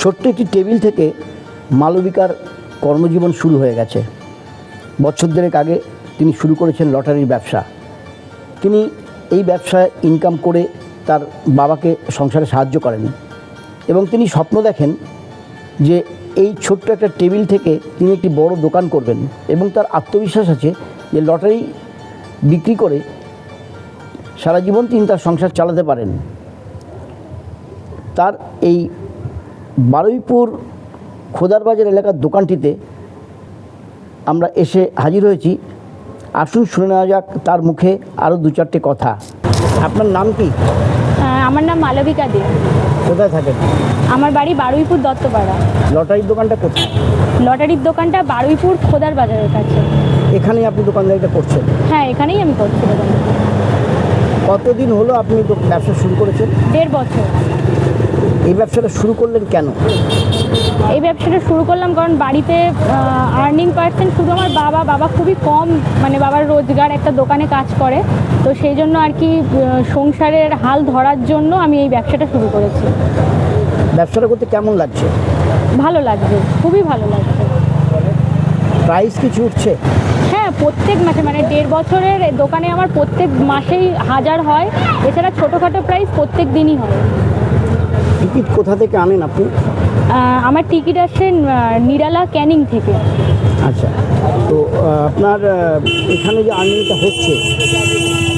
ছোট্ট একটি টেবিল থেকে মালবিকার কর্মজীবন শুরু হয়ে গেছে। বছর দেড়েক আগে তিনি শুরু করেছেন লটারির ব্যবসা। তিনি এই ব্যবসায় ইনকাম করে তার বাবাকে সংসারে সাহায্য করেন এবং তিনি স্বপ্ন দেখেন যে এই ছোট্ট একটা টেবিল থেকে তিনি একটি বড় দোকান করবেন এবং তার আত্মবিশ্বাস আছে যে লটারি বিক্রি করে সারা জীবন তিনি তার সংসার চালাতে পারেন। তার এই বারুইপুর খোদারবাজার এলাকার দোকানটিতে আমরা এসে হাজির হয়েছি। আসুন শুনে নেওয়া যাক তার মুখে আরও দু চারটে কথা। আপনার নাম কি? আমার নাম মালবিকা দে। কোথায় থাকেন? আমার বাড়ি বারুইপুর দত্তপাড়া। লটারির দোকানটা কোথায়? লটারির দোকানটা বারুইপুর খোদার বাজারের কাছে। এখানেই আপনি দোকানদারিটা করছেন? হ্যাঁ, এখানেই আমি করছি দোকান। কতদিন হলো আপনি ব্যবসা শুরু করেছেন? 1.5 বছর। এই ব্যবসাটা শুরু করলেন কেন? এই ব্যবসাটা শুরু করলাম কারণ বাড়িতে আর্নিং পার্সেন্ট শুধু আমার বাবা খুবই কম, মানে বাবার রোজগার একটা দোকানে কাজ করে, তো সেই জন্য আর কি সংসারের হাল ধরার জন্য আমি এই ব্যবসাটা শুরু করেছি। ব্যবসাটা করতে কেমন লাগছে? ভালো লাগছে, খুবই ভালো লাগছে। প্রাইস কিছু উঠছে? হ্যাঁ, প্রত্যেক মাসে, মানে 1.5 বছরের দোকানে আমার প্রত্যেক মাসেই 1000 হয়। এছাড়া ছোটোখাটো প্রাইস প্রত্যেক দিনই হয়। টিকিট কোথা থেকে আনেন আপনি? আমার টিকিট আসে নিরালা ক্যানিং থেকে। আচ্ছা, তো আপনার এখানে যে আর্নিংটা হচ্ছে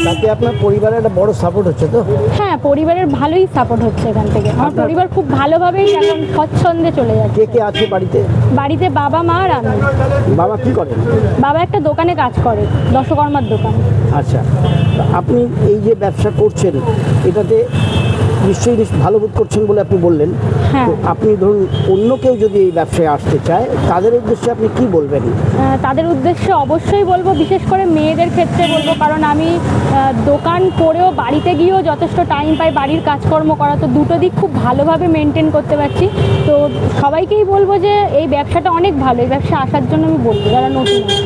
তাতে আপনার পরিবারের একটা বড় সাপোর্ট হচ্ছে তো? হ্যাঁ, পরিবারের ভালোই সাপোর্ট হচ্ছে এখান থেকে। আমার পরিবার খুব ভালোভাবেই এখন স্বচ্ছন্দে চলে যাচ্ছে। কে কে আছে বাড়িতে? বাড়িতে বাবা, মা আর আমি। বাবা কি করেন? বাবা একটা দোকানে কাজ করে, দশকর্মার দোকান। আচ্ছা, আপনি এই যে ব্যবসা করছেন এটাতে নিশ্চয়ই ভালো বোধ করছেন বলে আপনি বললেন। হ্যাঁ। তো আপনি ধরুন অন্য কেউ যদি এই ব্যবসায় আসতে চায় তাদের উদ্দেশ্যে আপনি কি বলবেন? তাদের উদ্দেশ্যে অবশ্যই বলবো, বিশেষ করে মেয়েদের ক্ষেত্রে বলবো, কারণ আমি দোকান করেও বাড়িতে গিয়েও যথেষ্ট টাইম পাই বাড়ির কাজকর্ম করা, তো দুটো দিক খুব ভালোভাবে মেনটেন করতে পারছি। তো সবাইকেই বলবো যে এই ব্যবসাটা অনেক ভালো, এই ব্যবসা আসার জন্য আমি বলবো যারা নতুন আছে।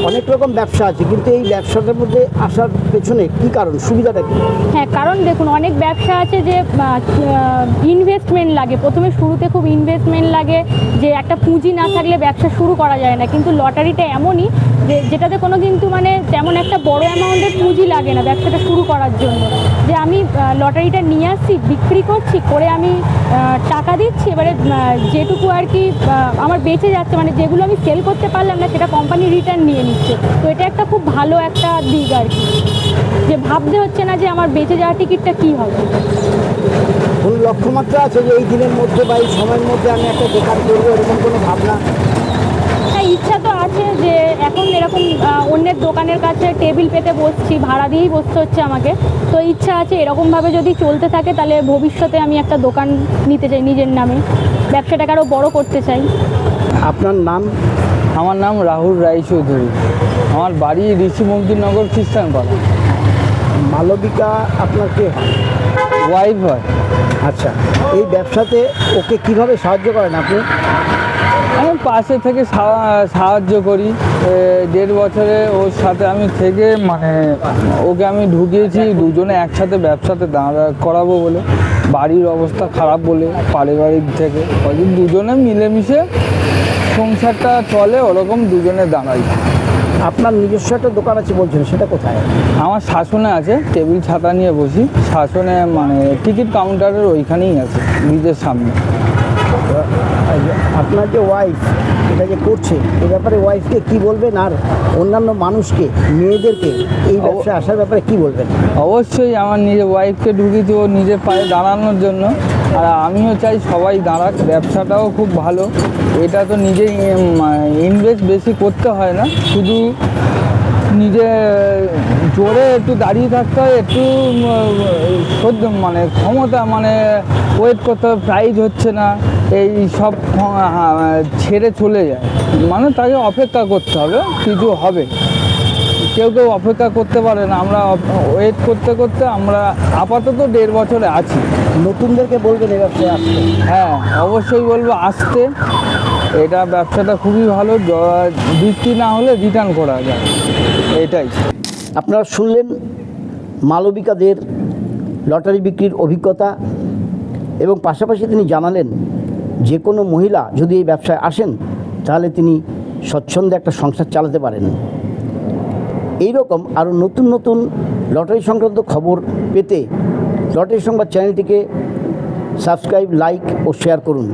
অনেক রকম ব্যবসা আছে, কিন্তু এই ব্যবসাটার মধ্যে আসার পেছনে কি কারণ, সুবিধাটা কি? হ্যাঁ, কারণ দেখুন, অনেক ব্যবসা আছে যে ইনভেস্টমেন্ট লাগে, প্রথমে শুরুতে খুব ইনভেস্টমেন্ট লাগে, যে একটা পুঁজি না থাকলে ব্যবসা শুরু করা যায় না। কিন্তু লটারিটা এমনই যে যেটাতে কোনো কিন্তু মানে তেমন একটা বড় অ্যামাউন্টের পুঁজি লাগে না ব্যবসাটা শুরু করার জন্য। যে আমি লটারিটা নিয়ে আসছি, বিক্রি করছি, করে আমি টাকা দিচ্ছি, এবারে যেটুকু আর কি আমার বেঁচে যাচ্ছে, মানে যেগুলো আমি সেল করতে পারলাম না সেটা কোম্পানি রিটার্ন নিয়ে নিচ্ছে। তো এটা একটা খুব ভালো একটা দিক আর কি, যে ভাবতে হচ্ছে না যে আমার বেঁচে যাওয়া টিকিটটা কী হবে। কোনো লক্ষ্যমাত্রা আছে যে এই দিনের মধ্যে বা এই সময়ের মধ্যে আমি একটা দোকান করবো, এরকম কোনো ভাবনা? হ্যাঁ, ইচ্ছা তো আছে যে এখন এরকম অন্যের দোকানের কাছে টেবিল পেতে বসছি, ভাড়া দিয়েই বসতে হচ্ছে আমাকে। তো ইচ্ছা আছে এরকমভাবে যদি চলতে থাকে তাহলে ভবিষ্যতে আমি একটা দোকান নিতে চাই নিজের নামে, ব্যবসাটাকে আরও বড় করতে চাই। আপনার নাম? আমার নাম রাহুল রায়চৌধুরী। আমার বাড়ি ঋষিমঙ্কিনগর খ্রিস্টানপাড়া। মালবিকা আপনার কে হয়? ওয়াইফ হয়। আচ্ছা, এই ব্যবসাতে ওকে কিভাবে সাহায্য করেন আপনি? আমি পাশে থেকে সাহায্য করি। 1.5 বছরে ওর সাথে আমি থেকে, মানে ওকে আমি ঢুকিয়েছি দুজনে একসাথে ব্যবসাতে দাঁড়া করাবো বলে। বাড়ির অবস্থা খারাপ বলে পারিবারিক থেকে দুজনে মিলেমিশে সংসারটা চলে, ওরকম দুজনে দাঁড়াই। আপনার নিজস্ব একটা দোকান আছে বলছেন, সেটা কোথায়? আমার শাসনে আছে, টেবিল ছাতা নিয়ে বসি শাসনে, মানে টিকিট কাউন্টারের ওইখানেই আছে, ব্রিজের সামনে। আপনার যে ওয়াইফ এটা যে করছে, এ ব্যাপারে ওয়াইফকে কি বলবেন, আর অন্যান্য মানুষকে, মেয়েদেরকে এই ব্যবসায় আসার ব্যাপারে কি বলবেন? অবশ্যই আমার নিজের ওয়াইফকে ঢুকিয়েছি ও নিজের পায়ে দাঁড়ানোর জন্য, আর আমিও চাই সবাই দাঁড়াক। ব্যবসাটাও খুব ভালো, এটা তো নিজে ইনভেস্ট বেশি করতে হয় না, শুধু নিজে জোরে একটু দাঁড়িয়ে থাকতে হয়, একটু সহ্য মানে ক্ষমতা, মানে ওয়েট করতে হবে, প্রাইজ হচ্ছে না এই সব ছেড়ে চলে যায়, মানে তাকে অপেক্ষা করতে হবে, কিছু হবে। কেউ কেউ অপেক্ষা করতে পারে না, আমরা ওয়েট করতে করতে আমরা আপাতত 1.5 বছরে আছি। নতুনদেরকে বলবেন এই ব্যবসায় আসতে? হ্যাঁ, অবশ্যই বলবো আসতে। এটা ব্যবসাটা খুবই ভালো, বিক্রি না হলে রিটার্ন করা যায়, এটাই। আপনারা শুনলেন মালবিকাদের লটারি বিক্রির অভিজ্ঞতা এবং পাশাপাশি তিনি জানালেন যে কোনো মহিলা যদি এই ব্যবসায় আসেন তাহলে তিনি স্বচ্ছন্দে একটা সংসার চালাতে পারেন। এই রকম আরও নতুন নতুন লটারি সংক্রান্ত খবর পেতে লটারি সংবাদ চ্যানেলটিকে সাবস্ক্রাইব, লাইক ও শেয়ার করুন।